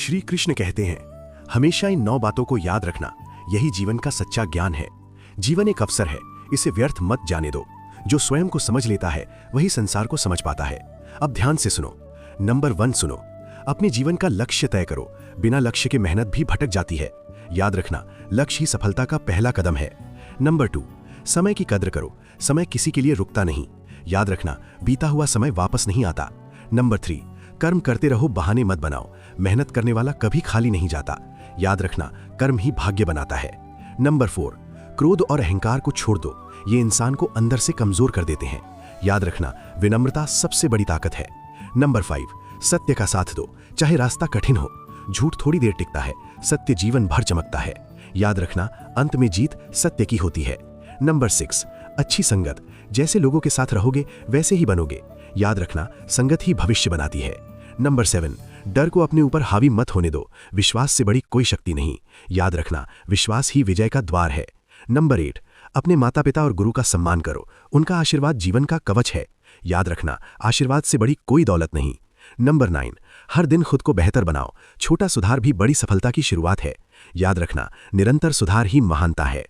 श्री कृष्ण कहते हैं, हमेशा इन 9 बातों को याद रखना, यही जीवन का सच्चा ज्ञान है। जीवन एक अवसर है, इसे व्यर्थ मत जाने दो। जो स्वयं को समझ लेता है वही संसार को समझ पाता है। अब ध्यान से सुनो। नंबर 1 सुनो, अपने जीवन का लक्ष्य तय करो। बिना लक्ष्य के मेहनत भी भटक जाती है। याद रखना, लक्ष्य ही सफलता का पहला कदम है। नंबर 2, समय की कद्र करो। समय किसी के लिए रुकता नहीं। याद रखना, बीता हुआ समय वापस नहीं आता। नंबर 3, कर्म करते रहो, बहाने मत बनाओ। मेहनत करने वाला कभी खाली नहीं जाता। याद रखना, कर्म ही भाग्य बनाता है। नंबर 4, क्रोध और अहंकार को छोड़ दो, ये इंसान को अंदर से कमजोर कर देते हैं। याद रखना, विनम्रता सबसे बड़ी ताकत है। नंबर 5, सत्य का साथ दो, चाहे रास्ता कठिन हो। झूठ थोड़ी देर टिकता है, सत्य जीवन भर चमकता है। याद रखना, अंत में जीत सत्य की होती है। नंबर 6, अच्छी संगत। जैसे लोगों के साथ रहोगे वैसे ही बनोगे। याद रखना, संगत ही भविष्य बनाती है। नंबर 7, डर को अपने ऊपर हावी मत होने दो। विश्वास से बड़ी कोई शक्ति नहीं। याद रखना, विश्वास ही विजय का द्वार है। नंबर 8, अपने माता पिता और गुरु का सम्मान करो। उनका आशीर्वाद जीवन का कवच है। याद रखना, आशीर्वाद से बड़ी कोई दौलत नहीं। नंबर 9, हर दिन खुद को बेहतर बनाओ। छोटा सुधार भी बड़ी सफलता की शुरुआत है। याद रखना, निरंतर सुधार ही महानता है।